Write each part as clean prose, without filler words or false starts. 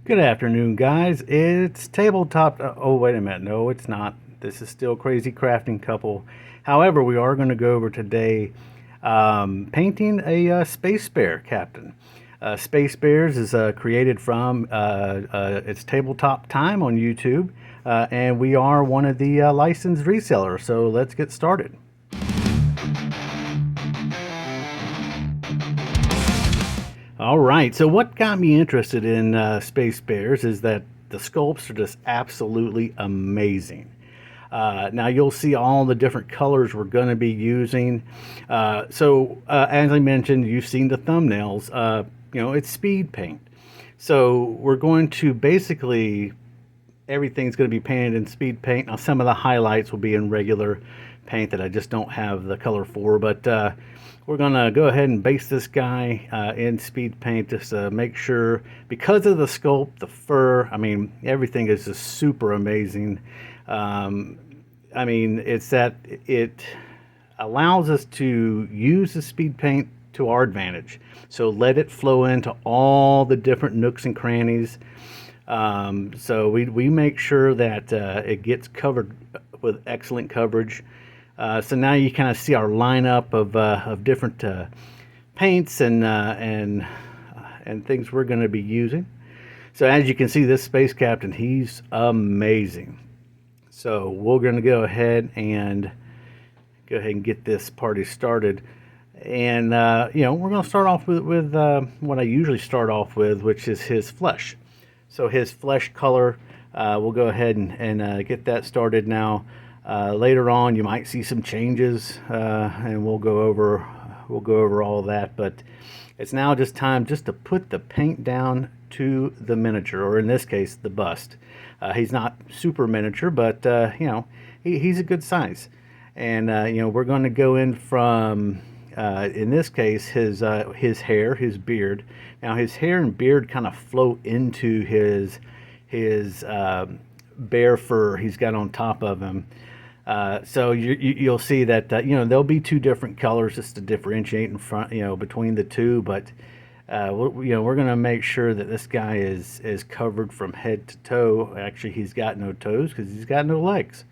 Good afternoon, guys. It's Tabletop. Oh, wait a minute. No, it's not. This is still Crazy Crafting Couple. However, we are going to go over today painting a Space Bear Captain. Space Bears is created from it's Tabletop Time on YouTube, and we are one of the licensed resellers. So let's get started. All right, so what got me interested in Space Bears is that the sculpts are just absolutely amazing. Now you'll see all the different colors we're going to be using. As I mentioned, you've seen the thumbnails. It's speed paint. So we're going to basically, everything's going to be painted in speed paint. Now some of the highlights will be in regular paint that I just don't have the color for, but we're gonna go ahead and base this guy in speed paint just to make sure, because of the sculpt, the fur, I mean, everything is just super amazing. It's that it allows us to use the speed paint to our advantage. So let it flow into all the different nooks and crannies. So we make sure that it gets covered with excellent coverage. So now you kind of see our lineup of different paints and things we're going to be using. So as you can see, this Space Captain, he's amazing. So we're going to go ahead and get this party started. And we're going to start off with what I usually start off with, which is his flesh. So his flesh color, we'll go ahead and get that started now. Later on, you might see some changes, and we'll go over all of that. But it's now just time just to put the paint down to the miniature, or in this case, the bust. He's not super miniature, but he's a good size. And we're going to go in from, in this case, his hair, his beard. Now his hair and beard kind of flow into his bear fur he's got on top of him. So you'll see that there'll be two different colors just to differentiate in front, between the two. But we're going to make sure that this guy is covered from head to toe. Actually, he's got no toes because he's got no legs.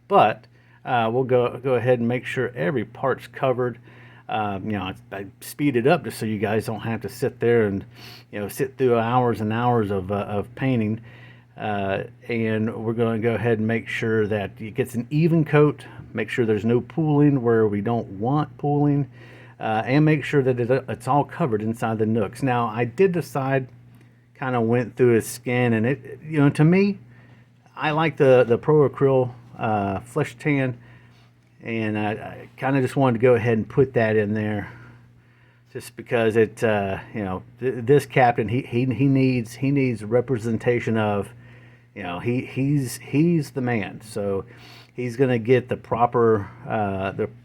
But we'll go ahead and make sure every part's covered. I speed it up just so you guys don't have to sit there and sit through hours and hours of painting. And we're going to go ahead and make sure that it gets an even coat, make sure there's no pooling where we don't want pooling, and make sure that it's all covered inside the nooks. Now I did decide, kind of went through his skin, and it, to me, I like the Pro Acryl Flesh Tan, and I kind of just wanted to go ahead and put that in there, just because it, this captain, he needs representation of, he's the man. So he's going to get the proper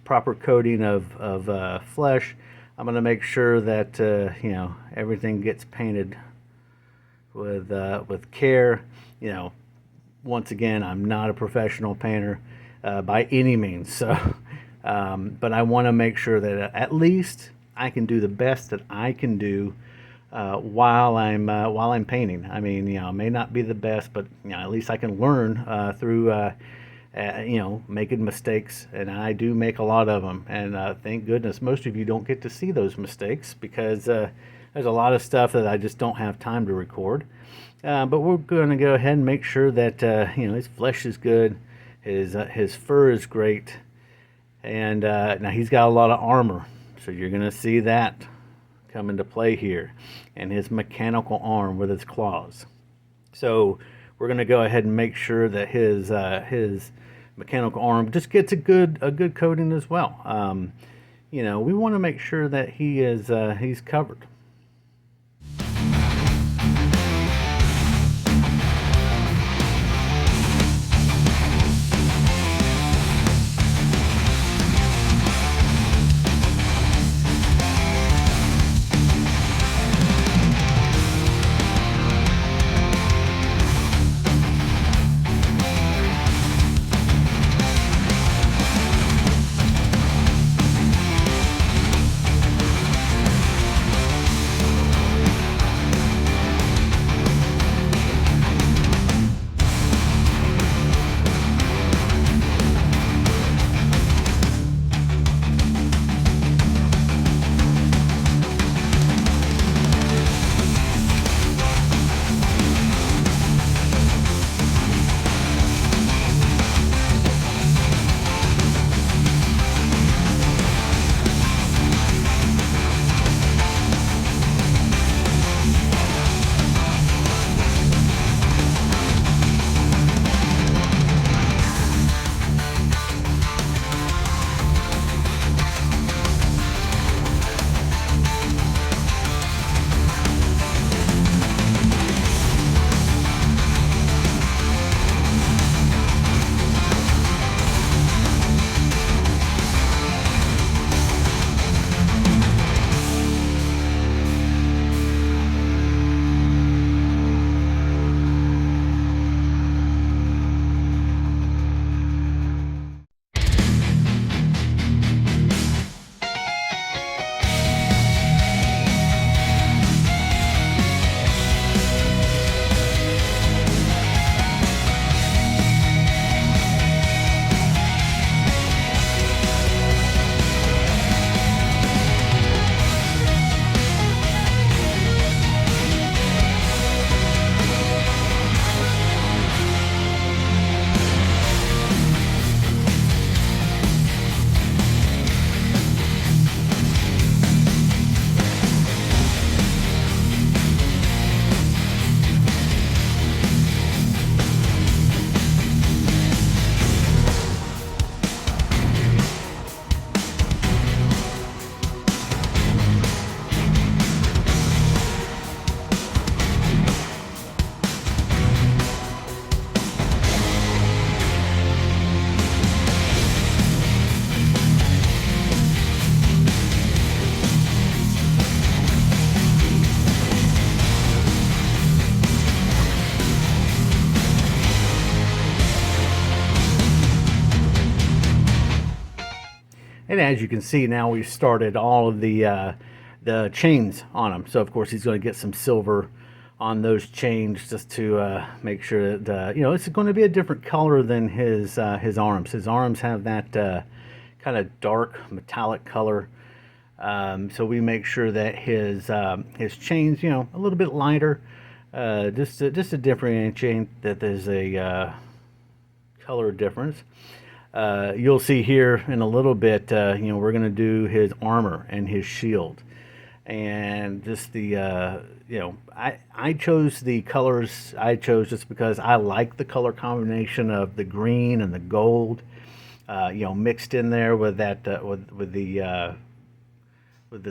coating of flesh. I'm going to make sure that everything gets painted with care. Once again, I'm not a professional painter by any means. So, but I want to make sure that at least I can do the best that I can do while I'm painting. I mean, I may not be the best, but at least I can learn through making mistakes, and I do make a lot of them. And thank goodness most of you don't get to see those mistakes, because there's a lot of stuff that I just don't have time to record. But we're going to go ahead and make sure that his flesh is good, his fur is great, and now he's got a lot of armor, so you're going to see that come into play here, and his mechanical arm with its claws. So we're going to go ahead and make sure that his mechanical arm just gets a good coating as well. We want to make sure that he's covered. And as you can see now, we've started all of the chains on him. So of course he's going to get some silver on those chains just to make sure that it's going to be a different color than his arms. His arms have that kind of dark metallic color. So we make sure that his chains, a little bit lighter, just to differentiate that there's a color difference. You'll see here in a little bit, we're going to do his armor and his shield. And just the, I chose the colors I chose just because I like the color combination of the green and the gold, mixed in there with that, with the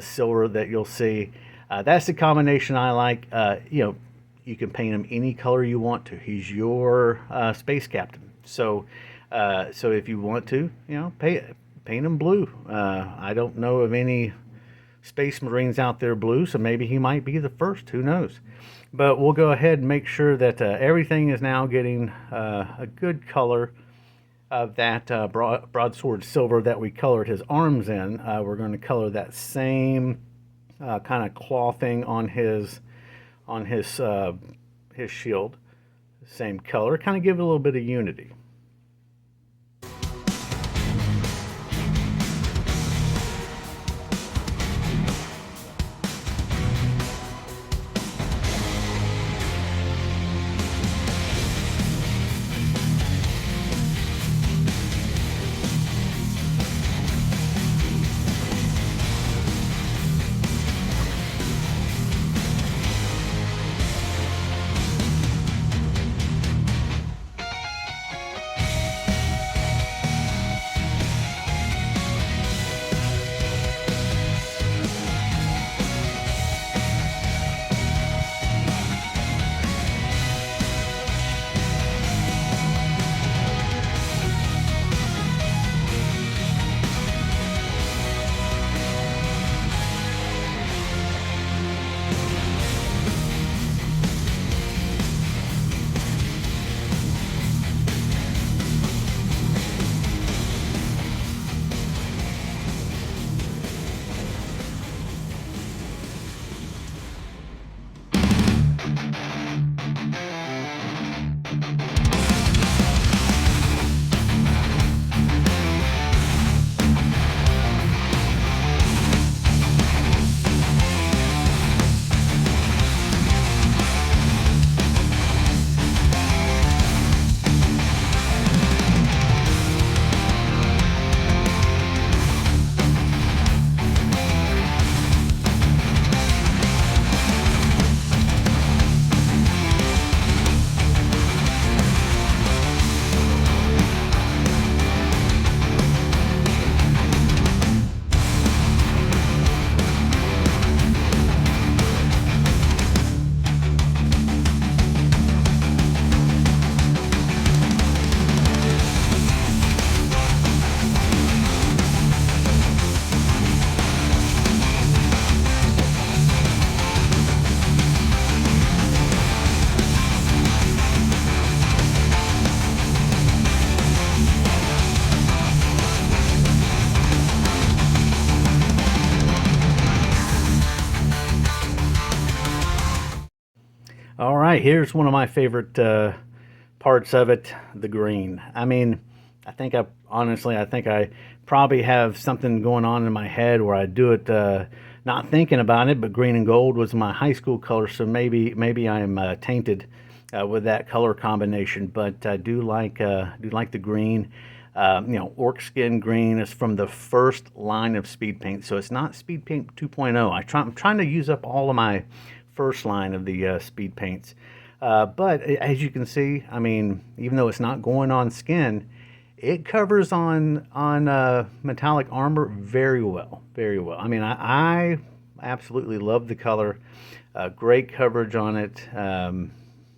silver that you'll see. That's the combination I like. You can paint him any color you want to. He's your space captain. So if you want to, paint him blue. I don't know of any Space Marines out there blue, so maybe he might be the first. Who knows? But we'll go ahead and make sure that everything is now getting a good color of that broadsword silver that we colored his arms in. We're going to color that same kind of clothing on his shield, same color, kind of give it a little bit of unity. All right, here's one of my favorite parts of it, the green. I mean, I think I probably have something going on in my head where I do it not thinking about it, but green and gold was my high school color, so maybe I'm tainted with that color combination. But I do like the green. Orc skin green is from the first line of speed paint, so it's not speed paint 2.0. I'm trying to use up all of my first line of the speed paints, but as you can see, I mean, even though it's not going on skin, it covers on metallic armor very well. I mean, I absolutely love the color. Great coverage on it.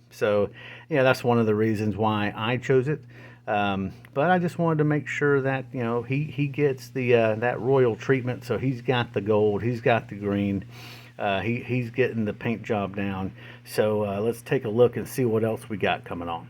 So yeah, that's one of the reasons why I chose it. But I just wanted to make sure that he gets the that royal treatment. So he's got the gold, he's got the green, he's getting the paint job down. So let's take a look and see what else we got coming on.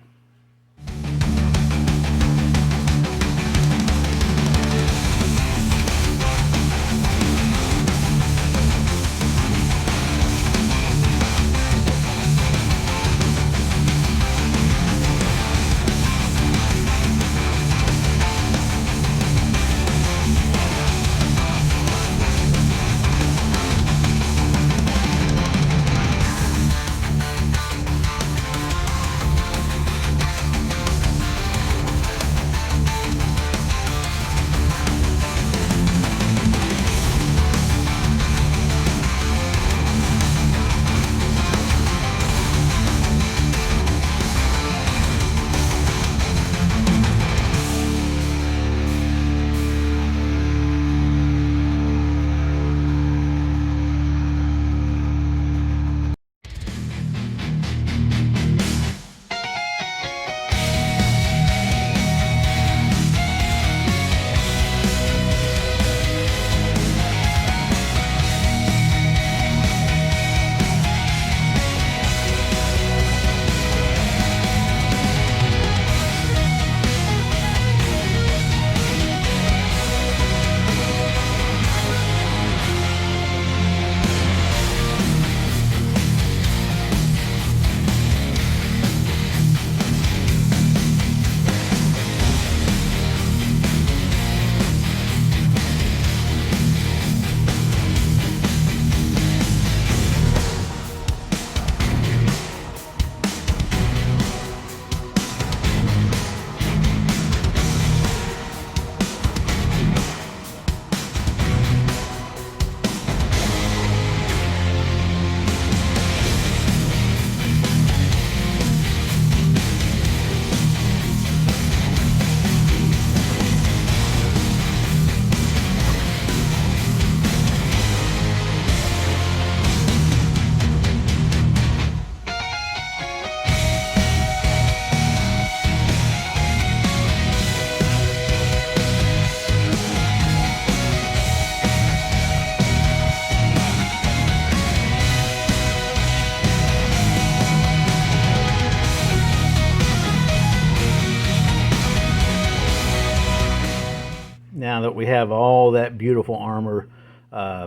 now that we have all that beautiful armor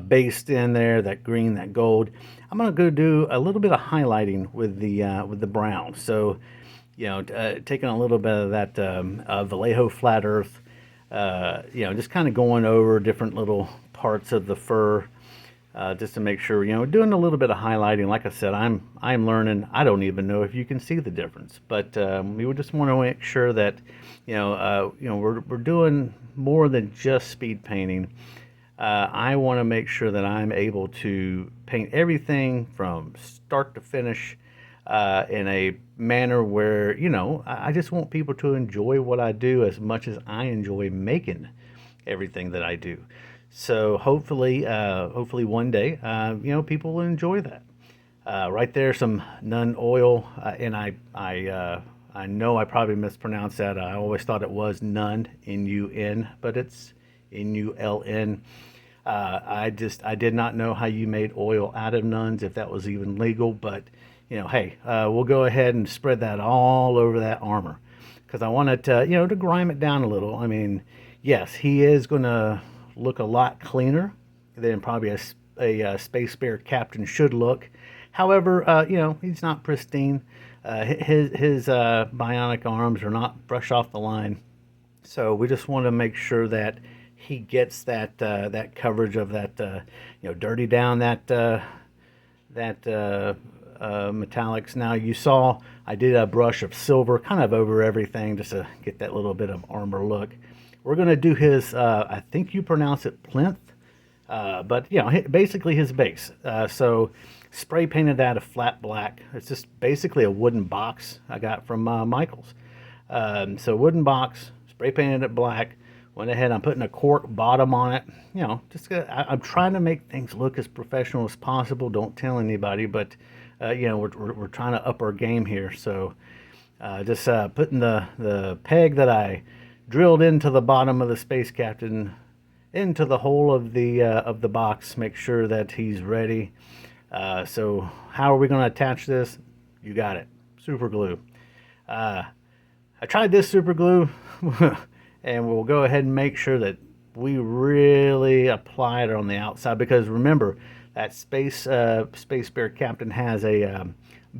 based in there, that green, that gold, I'm gonna go do a little bit of highlighting with the brown. So, taking a little bit of that Vallejo flat earth, just kind of going over different little parts of the fur, just to make sure, doing a little bit of highlighting. Like I said, I'm learning. I don't even know if you can see the difference, but we would just want to make sure that, we're doing more than just speed painting. I want to make sure that I'm able to paint everything from start to finish in a manner where, I just want people to enjoy what I do as much as I enjoy making everything that I do. So hopefully one day, people will enjoy that. Right there, some Nun oil, and I know I probably mispronounced that. I always thought it was Nun, N-U-N, but it's N-U-L-N. I did not know how you made oil out of nuns, if that was even legal, but hey, we'll go ahead and spread that all over that armor, because I want it to grime it down a little. I mean, yes, he is going to look a lot cleaner than probably a Space Bear captain should look. However, he's not pristine. His bionic arms are not brush off the line, so we just want to make sure that he gets that that coverage of that, dirty down that metallics. Now you saw I did a brush of silver kind of over everything just to get that little bit of armor look. We're going to do his, I think you pronounce it plinth, but basically his base. So spray painted that a flat black. It's just basically a wooden box I got from Michael's. So wooden box, spray painted it black. Went ahead, I'm putting a cork bottom on it. I'm trying to make things look as professional as possible. Don't tell anybody, but we're trying to up our game here. So just putting the peg that I drilled into the bottom of the Space Captain into the hole of the box. Make sure that he's ready. So how are we going to attach this? You got it. Super glue. I tried this super glue. And we'll go ahead and make sure that we really apply it on the outside, because remember that Space Bear Captain has a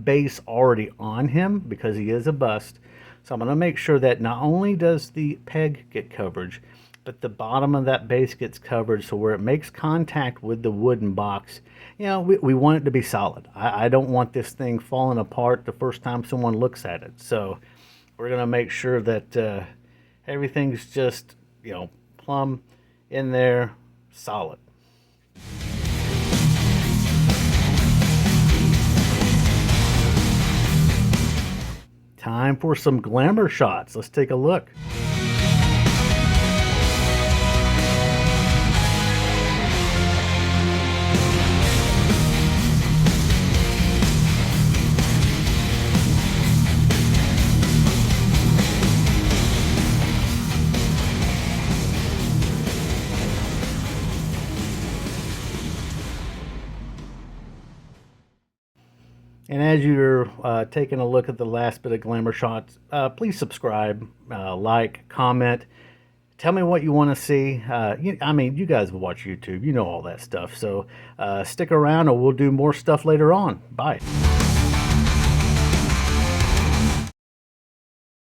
base already on him because he is a bust. So I'm going to make sure that not only does the peg get coverage, but the bottom of that base gets covered, so where it makes contact with the wooden box, we want it to be solid. I don't want this thing falling apart the first time someone looks at it. So we're going to make sure that everything's just, plumb in there, solid. Time for some glamour shots. Let's take a look. And as you're taking a look at the last bit of glamour shots, please subscribe, like, comment. Tell me what you want to see. You guys watch YouTube. You know all that stuff. So stick around and we'll do more stuff later on. Bye.